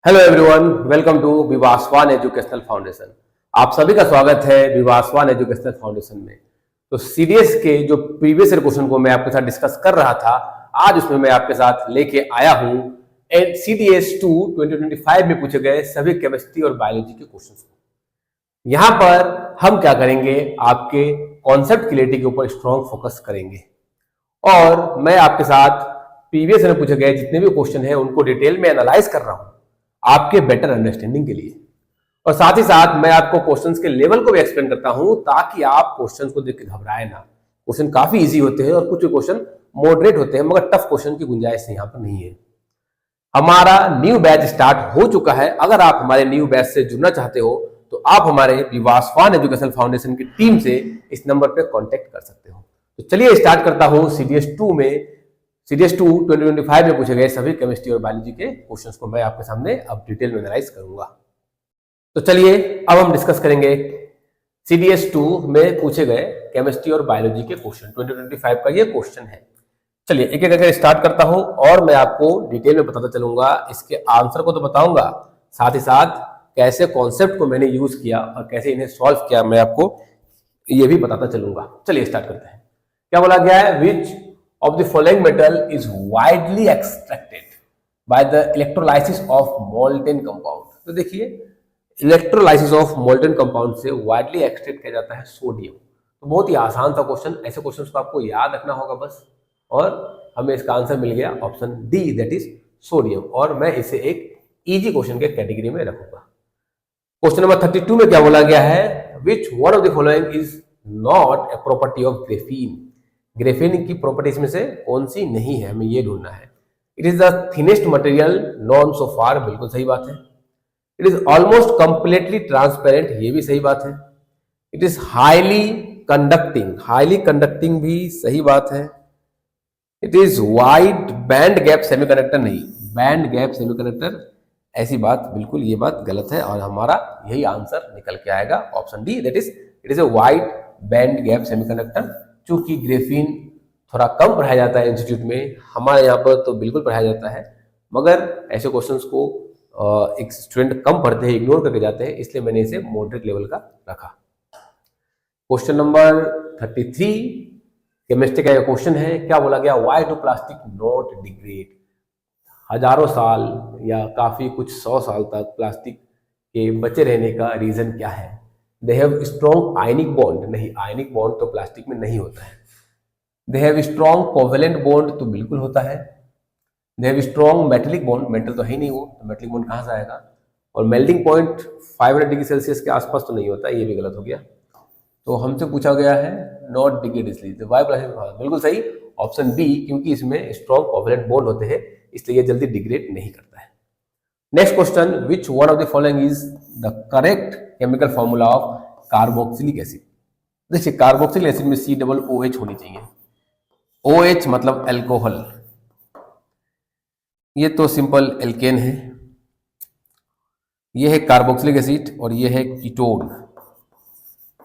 Hello everyone, welcome to Vivasvan educational foundation. आप सभी का स्वागत है विवासवान एजुकेशनल फाउंडेशन में। तो सीडीएस के जो प्रीवियस ईयर क्वेश्चन को मैं आपके साथ डिस्कस कर रहा था, आज उसमें मैं आपके साथ लेके आया हूं सीडीएस 2 2025 में पूछे गए सभी केमिस्ट्री और बायोलॉजी के क्वेश्चंस को। यहाँ पर हम क्या करेंगे, आपके कॉन्सेप्ट क्लियरिटी के ऊपर स्ट्रॉन्ग फोकस करेंगे और मैं आपके साथ प्रीवियस ईयर में पूछे गए जितने भी क्वेश्चन है उनको डिटेल में एनालाइज कर रहा हूं आपके बेटर अंडरस्टैंडिंग के लिए। और साथ ही साथ मैं आपको क्वेश्चंस के लेवल को भी एक्सप्लेन करता हूं ताकि आप क्वेश्चंस को देख के घबराए ना। क्वेश्चन काफी इजी होते हैं और कुछ क्वेश्चन मॉडरेट होते हैं, मगर टफ क्वेश्चन की गुंजाइश यहाँ पर नहीं है। हमारा न्यू बैच स्टार्ट हो चुका है। अगर आप हमारे न्यू बैच से जुड़ना चाहते हो तो आप हमारे विवासवान एजुकेशन फाउंडेशन की टीम से इस नंबर पर कॉन्टेक्ट कर सकते हो। तो चलिए स्टार्ट करता हूं सीडीएस 2 2025 में पूछे गए सभी केमिस्ट्री और बायोलॉजी के क्वेश्चंस को मैं आपके सामने अब डिटेल में एनालाइज करूंगा। तो चलिए अब हम डिस्कस करेंगे सीडीएस 2 में पूछे गए केमिस्ट्री और बायोलॉजी के क्वेश्चन। 2025 का ये क्वेश्चन है। चलिए एक एक करके स्टार्ट करता हूं और मैं आपको डिटेल में बताता चलूंगा। इसके आंसर को तो बताऊंगा, साथ ही साथ कैसे कॉन्सेप्ट को मैंने यूज किया और कैसे इन्हें सॉल्व किया मैं आपको ये भी बताता चलूंगा। चलिए स्टार्ट करते हैं। क्या बोला गया है? विच of the following metal is widely extracted by the electrolysis of molten compound। तो देखिए, इलेक्ट्रोलाइसिस ऑफ मोल्टन कंपाउंड से वाइडली एक्सट्रैक्ट किया जाता है सोडियम। तो बहुत ही आसान सा क्वेश्चन, ऐसे क्वेश्चंस को आपको याद रखना होगा बस। और हमें इसका आंसर मिल गया option D, that is sodium. और मैं इसे एक इजी क्वेश्चन के कैटेगरी में रखूंगा। क्वेश्चन नंबर 32 में क्या बोला गया है? विच one of the following is not a property of graphene. Graphene की प्रॉपर्टीज में से कौन सी नहीं है, हमें ये ढूंढना है। It is the thinnest material known so far, बिल्कुल सही बात है। It is almost completely transparent, ये भी सही बात है। इट इज हाईली कंडक्टिंग भी सही बात है। It is wide band gap semiconductor, नहीं, बैंड गैप सेमीकंडक्टर ऐसी बात, बिल्कुल ये बात गलत है और हमारा यही आंसर निकल के आएगा option D, that is it is a wide band gap semiconductor. चूंकि ग्रेफीन थोड़ा कम पढ़ाया जाता है इंस्टीट्यूट में, हमारे यहाँ पर तो बिल्कुल पढ़ाया जाता है, मगर ऐसे क्वेश्चंस को एक स्टूडेंट कम पढ़ते हैं, इग्नोर करके जाते हैं, इसलिए मैंने इसे मॉडरेट लेवल का रखा। क्वेश्चन नंबर 33 केमिस्ट्री का क्वेश्चन है। क्या बोला गया? Why do plastic not degrade. हजारों साल या काफी कुछ 100 साल तक प्लास्टिक के बचे रहने का रीजन क्या है? They have strong ionic bond, नहीं, आयनिक बॉन्ड तो प्लास्टिक में नहीं होता है। They have strong covalent bond, तो बिल्कुल होता है। They have strong metallic bond, metal तो है ही नहीं वो, तो मेटेलिक बॉन्ड कहाँ से आएगा? और मेल्टिंग पॉइंट 500 डिग्री सेल्सियस के आसपास तो नहीं होता, ये भी गलत हो गया। तो हमसे पूछा गया है नॉट डिग्रेड, इसलिए वाई प्लास्टिक, बिल्कुल सही ऑप्शन बी, क्योंकि इसमें स्ट्रॉन्ग कोवेलेंट बॉन्ड होते हैं, इसलिए ये जल्दी डिग्रेड नहीं करता है। Next question, which one of the following is the correct chemical formula of carboxylic acid. देखिए, कार्बोक्सिलिक एसिड में COOH होनी चाहिए। OH मतलब अल्कोहल, ये तो सिंपल एल्केन है। ये है कार्बोक्सिलिक एसिड और ये है कीटोन।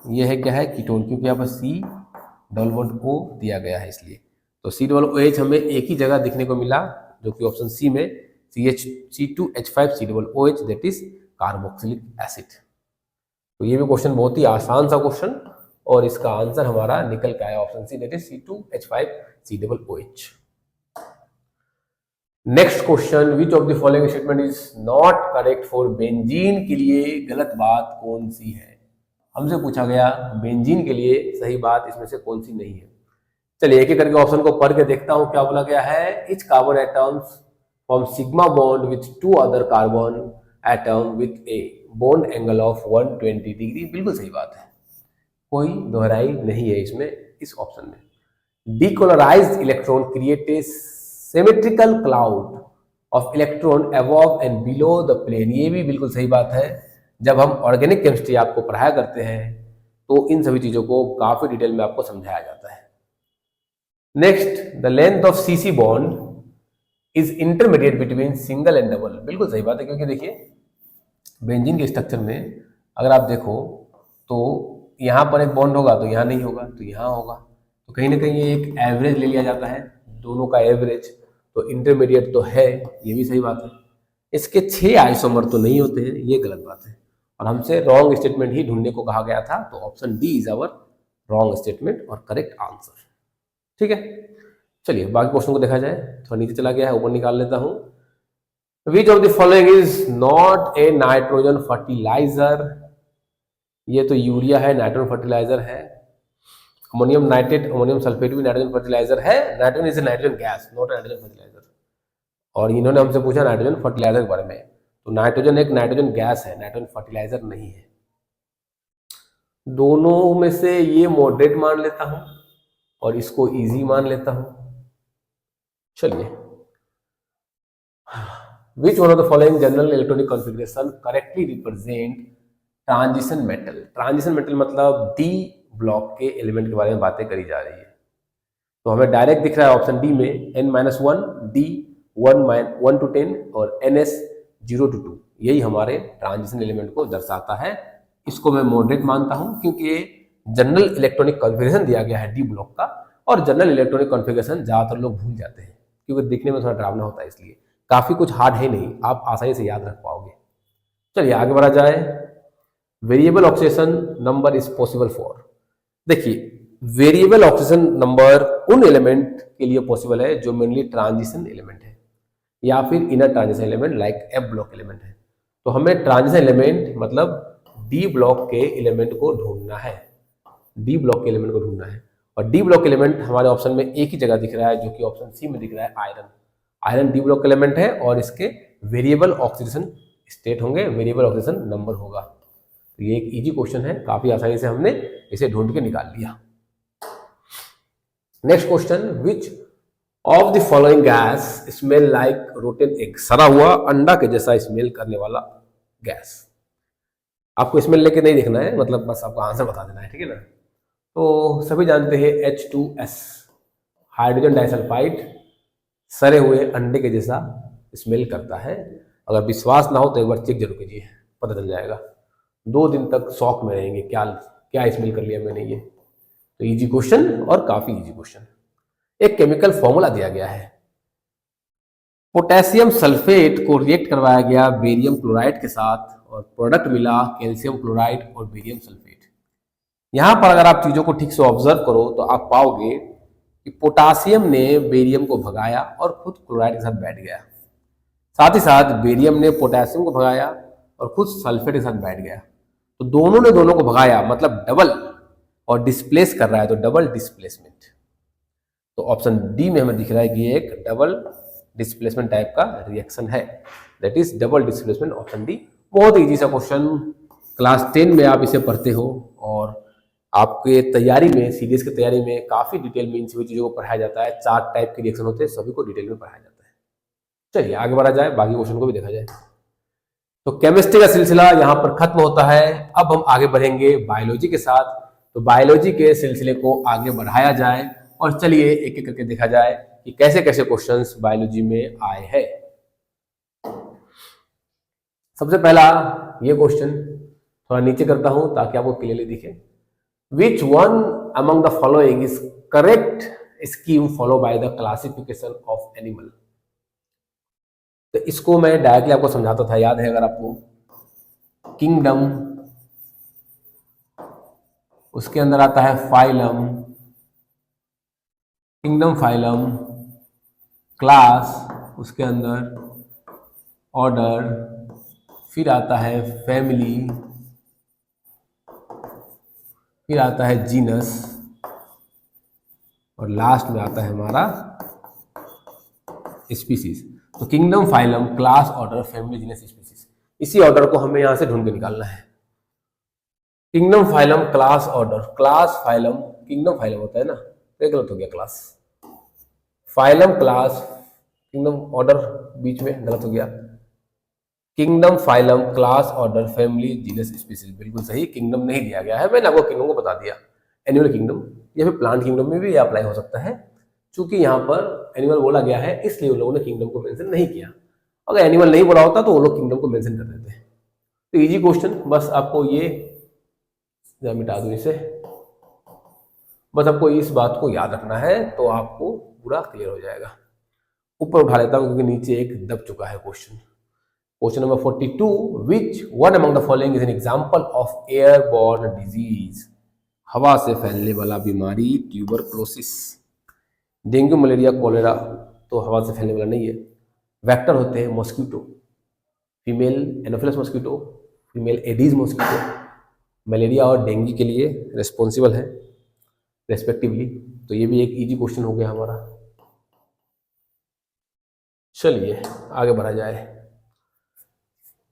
ये है क्या है? कीटोन, क्योंकि यहाँ पर C+O दिया गया है, इसलिए तो COOH हमें एक ही जगह दिखने को मिला, जो कि ऑप्शन सी में C2H5COOH, that is carboxylic acid. तो ये भी क्वेश्चन बहुत ही आसान सा क्वेश्चन और इसका आंसर हमारा निकल के आया option C, that is C2H5COOH। Next question, which of the following statement is not correct for benzene. के लिए गलत बात कौन सी है? हमसे पूछा गया बेंजीन के लिए सही बात इसमें से कौन सी नहीं है। चलिए एक एक करके ऑप्शन को पढ़ के देखता हूं क्या बोला गया है। Etch carbon atoms form sigma bond with 2 other carbon atom with a bond angle of 120 degree, बिल्कुल सही बात है, कोई दोहराई नहीं है इसमें, इस ऑप्शन में। Delocalised electron create a symmetrical cloud of electron above and below the plane, ये भी बिल्कुल सही बात है। जब हम ऑर्गेनिक केमिस्ट्री आपको पढ़ाया करते हैं तो इन सभी चीजों को काफी डिटेल में आपको समझाया जाता है। Next, the length of CC bond is intermediate between single and double, बिल्कुल सही बात है, क्योंकि देखिए बेंजीन के स्ट्रक्चर में अगर आप देखो तो यहाँ पर एक बॉन्ड होगा तो यहाँ नहीं होगा, तो यहाँ होगा, तो कहीं ना कहीं एक एवरेज ले लिया जाता है, दोनों का एवरेज, तो इंटरमीडिएट तो है, ये भी सही बात है। इसके 6 आइसोमर तो नहीं होते हैं, ये गलत बात है और हमसे रॉन्ग स्टेटमेंट ही ढूंढने को कहा गया था, तो option D is our wrong statement और करेक्ट आंसर। ठीक है, चलिए बाकी क्वेश्चन को देखा जाए। थोड़ा नीचे चला गया है, ऊपर निकाल लेता हूं। Which of the following is not a nitrogen fertiliser? ये तो यूरिया है, नाइट्रोजन फर्टिलाइजर है। अमोनियम नाइट्रेट, अमोनियम सल्फेट भी नाइट्रोजन फर्टिलाइजर है। Nitrogen is a nitrogen gas, not nitrogen fertiliser. और इन्होंने हमसे पूछा नाइट्रोजन फर्टिलाइजर के बारे में, तो नाइट्रोजन एक नाइट्रोजन गैस है, नाइट्रोजन फर्टिलाइजर नहीं है। दोनों में से ये मॉडरेट मान लेता हूं और इसको इजी मान लेता हूं। चलिए, विच one of the following general electronic configuration correctly represent transition metal? Transition metal मतलब डी ब्लॉक के एलिमेंट के बारे में बातें करी जा रही है। तो हमें डायरेक्ट दिख रहा है ऑप्शन डी में n-1, डी 1 to 10 और ns 0 to 2, यही हमारे ट्रांजिशन एलिमेंट को दर्शाता है। इसको मैं मॉडरेट मानता हूं क्योंकि ये जनरल इलेक्ट्रॉनिक कॉन्फ़िगरेशन दिया गया है डी ब्लॉक का, और जनरल इलेक्ट्रॉनिक कॉन्फ़िगरेशन ज्यादातर लोग भूल जाते हैं क्योंकि दिखने में थोड़ा डरावना होता है, इसलिए काफी कुछ हार्ड है नहीं, आप आसानी से याद रख पाओगे। चलिए आगे बढ़ा जाए। Variable oxidation number is possible for? देखिए, वेरिएबल ऑक्सीडेशन नंबर उन एलिमेंट के लिए पॉसिबल है जो मेनली ट्रांजिशन एलिमेंट है या फिर inner transition element like F block element है। तो हमें ट्रांजिशन एलिमेंट मतलब डी ब्लॉक के एलिमेंट को ढूंढना है, डी ब्लॉक के एलिमेंट को ढूंढना है। और डी ब्लॉक एलिमेंट हमारे ऑप्शन में एक ही जगह दिख रहा है जो कि ऑप्शन सी में दिख रहा है, iron. Iron D block element है और इसके वेरिएबल ऑक्सीडेशन स्टेट होंगे, वेरिएबल ऑक्सीडेशन नंबर होगा। तो ये एक इजी क्वेश्चन है, काफी आसानी से हमने इसे ढूंढ के निकाल लिया। Next question, which of the following gas smell like rotten egg? सड़ा हुआ अंडा के जैसा स्मेल करने वाला गैस। आपको स्मेल लेके नहीं देखना है, मतलब बस आपको आंसर बता देना है, ठीक है ना। तो सभी जानते हैं H2S, हाइड्रोजन डाइसल्फाइड, सड़े हुए अंडे के जैसा स्मेल करता है। अगर विश्वास ना हो तो एक बार चेक जरूर कीजिए, पता चल जाएगा। 2 दिन तक शॉक में रहेंगे, क्या क्या स्मेल कर लिया मैंने ये। तो इजी क्वेश्चन और काफी इजी क्वेश्चन। एक केमिकल फॉर्मूला दिया गया है, पोटेशियम सल्फेट को रिएक्ट करवाया गया बेरियम क्लोराइड के साथ और प्रोडक्ट मिला कैल्शियम क्लोराइड और बेरियम सल्फेट। यहां पर अगर आप चीजों को ठीक से ऑब्जर्व करो तो आप पाओगे कि पोटासियम ने बेरियम को भगाया और खुद क्लोराइड के साथ बैठ गया, साथ ही साथ बेरियम ने पोटेशियम को भगाया और खुद सल्फेट के साथ बैठ गया। तो दोनों ने दोनों को भगाया, मतलब डबल, और डिस्प्लेस कर रहा है, तो डबल डिस्प्लेसमेंट। तो ऑप्शन डी में हमें दिख रहा है कि ये एक डबल डिस्प्लेसमेंट टाइप का रिएक्शन है, that is double displacement, option D. बहुत इजी सा क्वेश्चन, क्लास 10 में आप इसे पढ़ते हो और आपके तैयारी में, सीडीएस की तैयारी में काफी डिटेल में इन सभी चीजों को पढ़ाया जाता है। 4 टाइप के रिएक्शन होते हैं, सभी को डिटेल में पढ़ाया जाता है। चलिए आगे बढ़ा जाए, बाकी क्वेश्चन को भी देखा जाए। तो केमिस्ट्री का सिलसिला यहाँ पर खत्म होता है। अब हम आगे बढ़ेंगे बायोलॉजी के साथ। तो बायोलॉजी के सिलसिले को आगे बढ़ाया जाए और चलिए एक एक करके देखा जाए कि कैसे कैसे क्वेश्चंस बायोलॉजी में आए हैं। सबसे पहला ये क्वेश्चन थोड़ा नीचे करता हूं ताकि आपको क्लियरली दिखे। Which one among the following is correct scheme follow by the classification of animal? तो इसको मैं डायरेक्टली आपको समझाता था, याद है अगर आपको। किंगडम, उसके अंदर आता है फाइलम, किंगडम फाइलम, क्लास, उसके अंदर ऑर्डर, फिर आता है फैमिली, फिर आता है जीनस और लास्ट में आता है हमारा स्पीसीज। तो kingdom, phylum, class, order, family, genus, species, इसी ऑर्डर को हमें यहां से ढूंढ के निकालना है। Kingdom, phylum, class, order, class, phylum, kingdom, phylum होता है ना, तो गलत हो गया, class, phylum, class, kingdom, order बीच में गलत हो गया। Kingdom, phylum, class, order, family, genus, species, बिल्कुल सही। किंगडम नहीं दिया गया है, मैंने आपको किंगडम को बता दिया। एनिमल किंगडम या फिर प्लांट किंगडम में भी अप्लाई हो सकता है, चूंकि यहाँ पर एनिमल बोला गया है इसलिए उन लोगों ने किंगडम को मेंशन नहीं किया। अगर एनिमल नहीं बोला होता तो वो लोग किंगडम को मेंशन कर देते हैं। तो इजी क्वेश्चन, बस आपको ये मिटा दूं इसे, बस आपको इस बात को याद रखना है तो आपको पूरा क्लियर हो जाएगा। ऊपर उठा लेता हूं क्योंकि नीचे एक दब चुका है question. Question number 42, which one among the following is an example of airborne disease? हवा से फैलने वाला बीमारी ट्यूबरक्लोसिस। डेंगू, मलेरिया, कोलेरा तो हवा से फैलने वाला नहीं है। वेक्टर होते हैं mosquito, female anopheles mosquito, female aedes mosquito malaria और डेंगू के लिए रिस्पॉन्सिबल है रेस्पेक्टिवली। तो ये भी एक इजी क्वेश्चन हो गया हमारा। चलिए आगे बढ़ा जाए।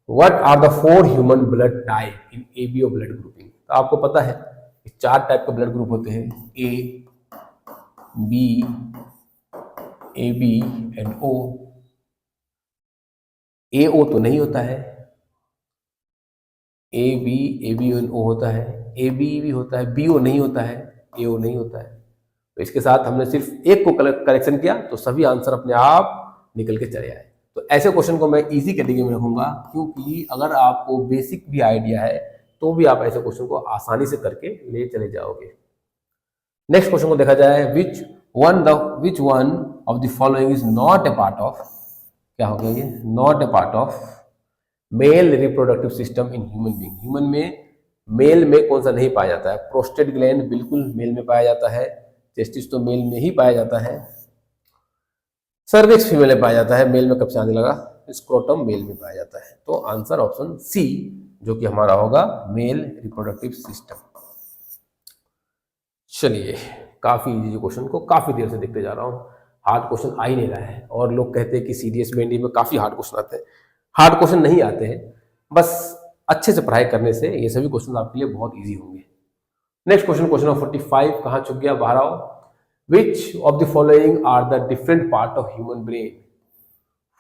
What are the 4 human blood type in ABO blood grouping? तो आपको पता है 4 टाइप के ब्लड ग्रुप होते हैं, ए, बी, ए बी एंड ओ। ए ओ तो नहीं होता है, ए बी एंड ओ होता है, ए बी भी होता है, बी ओ नहीं होता है, ए ओ नहीं होता है। तो इसके साथ हमने सिर्फ एक को करेक्शन किया तो सभी आंसर अपने आप निकल के चले आए। तो ऐसे क्वेश्चन को मैं इजी कैटेगरी में रखूंगा, क्योंकि अगर आपको बेसिक भी आइडिया है तो भी आप ऐसे क्वेश्चन को आसानी से करके ले चले जाओगे। नेक्स्ट क्वेश्चन को देखा जाए, विच one of the following is not A part of, क्या हो गया ये, not a part of male reproductive system in human being. Human में मेल में कौन सा नहीं पाया जाता है? प्रोस्टेट ग्लैंड बिल्कुल मेल में पाया जाता है, टेस्टिस तो मेल में ही पाया जाता है, सर्विक्स फीमेल में पाया जाता है, मेल में कब से आने लगा, स्क्रोटम मेल में पाया जाता है। तो आंसर ऑप्शन सी जो कि हमारा होगा मेल रिप्रोडक्टिव सिस्टम। चलिए काफी इजी क्वेश्चन को काफी देर से देखते जा रहा हूँ, हार्ड क्वेश्चन आ ही नहीं रहा है। और लोग कहते हैं कि सीडीएस में में काफी हार्ड क्वेश्चन आते हैं। हार्ड क्वेश्चन नहीं आते हैं, बस अच्छे से पढ़ाई करने से ये सभी क्वेश्चन आपके लिए बहुत इजी होंगे। नेक्स्ट क्वेश्चन, क्वेश्चन नंबर 45 कहाँ चुक गया, बाहर आओ। Which of the following are the different part of human brain?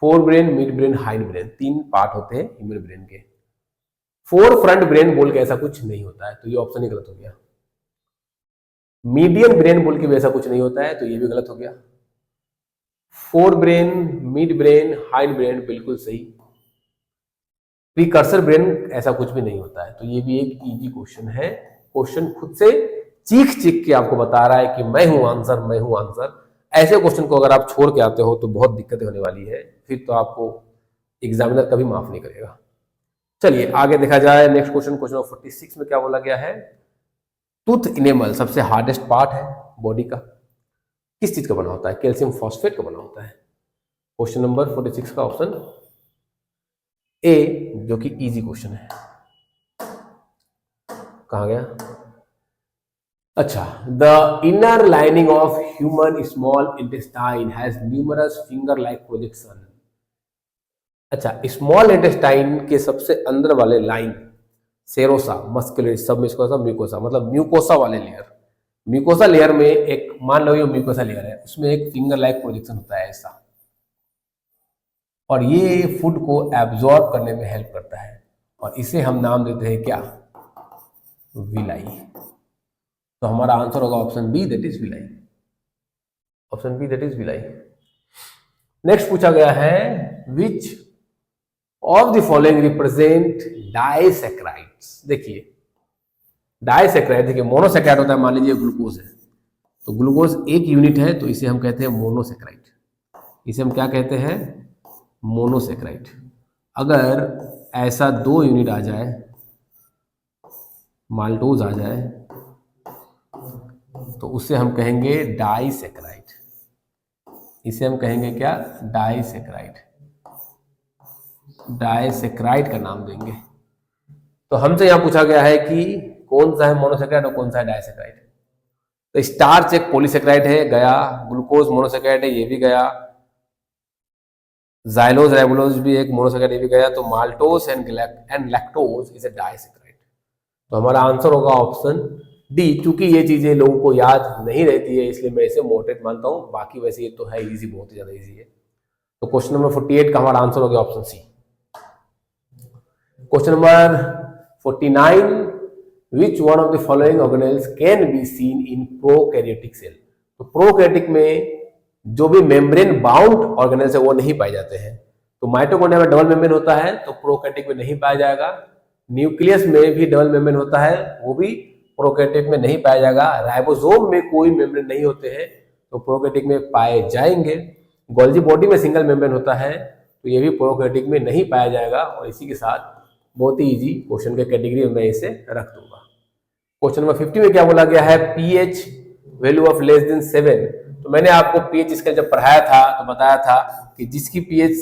Forebrain, midbrain, hindbrain, 3 part होते हैं ह्यूमन ब्रेन के। फोर फ्रंट ब्रेन बोल के ऐसा कुछ नहीं होता है, तो ये ऑप्शन ही गलत हो गया। मीडियन ब्रेन बोल के भी ऐसा कुछ नहीं होता है, तो ये भी गलत हो गया। Fore brain, midbrain, hind brain बिल्कुल सही। प्रीकर्सर ब्रेन ऐसा कुछ भी नहीं होता है, तो ये भी एक इजी क्वेश्चन है। क्वेश्चन खुद से चीख चीख के आपको बता रहा है कि मैं हूं आंसर, मैं हूं आंसर। ऐसे क्वेश्चन को अगर आप छोड़ के आते हो तो बहुत दिक्कतें होने वाली है, फिर तो आपको एग्जामिनर कभी माफ नहीं करेगा। चलिए आगे देखा जाए। नेक्स्ट क्वेश्चन, क्वेश्चन नंबर 46 में क्या बोला गया है? टूथ इनेमल सबसे हार्डेस्ट पार्ट है बॉडी का, किस चीज का बना होता है? कैल्शियम फॉस्फेट का बना होता है। क्वेश्चन नंबर 46 का ऑप्शन ए जो कि इजी क्वेश्चन है। कहा गया? अच्छा, the inner lining of human small intestine has numerous finger like projection. अच्छा, स्मॉल इंटेस्टाइन के सबसे अंदर वाले लाइन सेरोसा, मस्कुलस, सब म्यूकोसा, म्यूकोसा मतलब म्यूकोसा वाले लेयर, म्यूकोसा लेयर में एक, मान लो ये म्यूकोसा लेयर है, उसमें एक फिंगर लाइक प्रोजेक्शन होता है ऐसा, और ये फूड को एब्जॉर्ब करने में हेल्प करता है, और इसे हम नाम देते हैं क्या? विलाई। तो हमारा आंसर होगा option B, that is villi. Option B that is villi. Next पूछा गया है, which of the following represent disaccharides. देखिए डाइसैकेराइड, देखिए मोनोसैकेराइड होता है, मान लीजिए ग्लूकोज है, तो ग्लूकोज एक यूनिट है, तो इसे हम कहते हैं मोनोसैकेराइड। इसे हम क्या कहते हैं? मोनोसैकेराइड। अगर ऐसा 2 यूनिट आ जाए, माल्टोज आ जाए, तो उसे हम कहेंगे डाइसैकेराइड। इसे हम कहेंगे क्या? डाइसैकेराइड। डाइसैकेराइड का नाम देंगे। तो हमसे यहां पूछा गया है कि कौन सा है मोनोसैकेराइड और कौन सा है डाइसैकेराइड। तो स्टार्च एक पॉलीसैकेराइड है, गया। ग्लूकोज मोनोसैकेराइड है, ये भी गया। जाइलोज राइबोलोज भी एक मोनोसैकेराइड, ये भी गया। तो maltose and lactose is a disaccharide. तो हमारा आंसर होगा ऑप्शन डी। चूंकि ये चीजें लोगों को याद नहीं रहती है, इसलिए मैं इसे मोटेट मानता हूं। बाकी वैसे ये तो है इजी, बहुत ही ज्यादा इजी है। तो क्वेश्चन नंबर 48 का हमारा आंसर हो गया option C. Question number 49, which one of the following organelles can be seen in prokaryotic cell. तो प्रोकैरियोटिक में जो भी मेम्ब्रेन बाउंड ऑर्गेनेल्स है वो नहीं पाए जाते हैं। तो माइटोकॉन्ड्रिया में डबल मेम्ब्रेन होता है, तो प्रोकैरियोटिक में नहीं पाया जाएगा। न्यूक्लियस में भी डबल मेम्ब्रेन होता है, वो भी प्रोकैरियोटिक में नहीं पाया जाएगा। राइबोसोम में कोई मेम्ब्रेन नहीं होते हैं, तो प्रोकैरियोटिक में पाए जाएंगे। गोल्जी बॉडी में सिंगल मेम्ब्रेन होता है, तो ये भी प्रोक्रेटिक में नहीं पाया जाएगा और इसी के साथ बहुत ही इजी क्वेश्चन के कैटेगरी में मैं इसे रख दूंगा। क्वेश्चन नंबर 50 में क्या बोला गया है, pH value of less than 7। तो मैंने आपको पीएच इसका जब पढ़ाया था तो बताया था कि जिसकी पीएच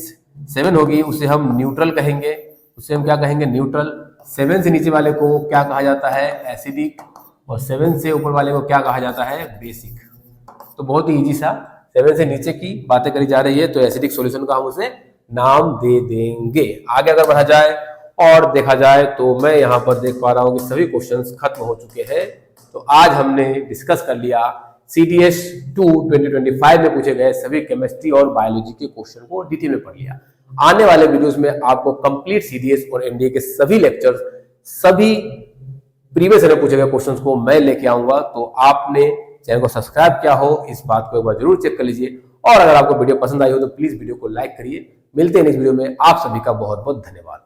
7 होगी उसे हम न्यूट्रल कहेंगे। उसे हम क्या कहेंगे, न्यूट्रल। 7 से नीचे वाले को क्या कहा जाता है, एसिडिक, और 7 से ऊपर वाले को क्या कहा जाता है, बेसिक। तो बहुत ही इजी सा 7 से नीचे की बातें करी जा रही है तो एसिडिक सॉल्यूशन का हम उसे नाम दे देंगे। आगे अगर बढ़ा जाए और देखा जाए तो मैं यहाँ पर देख पा रहा हूँ कि सभी क्वेश्चंस खत्म हो चुके हैं। तो आज हमने डिस्कस कर लिया CDS 2 2025 में पूछे गए सभी केमिस्ट्री और बायोलॉजी के क्वेश्चन को डिटेल में पढ़ लिया। आने वाले वीडियोस में आपको कंप्लीट CDS और एनडीए के सभी लेक्चर्स, सभी प्रीवियस ईयर में पूछे गए क्वेश्चंस को मैं लेके आऊंगा। तो आपने चैनल को सब्सक्राइब किया हो इस बात को एक बार जरूर चेक कर लीजिए, और अगर आपको वीडियो पसंद आई हो तो प्लीज वीडियो को लाइक करिए। मिलते हैं नेक्स्ट वीडियो में, आप सभी का बहुत बहुत धन्यवाद।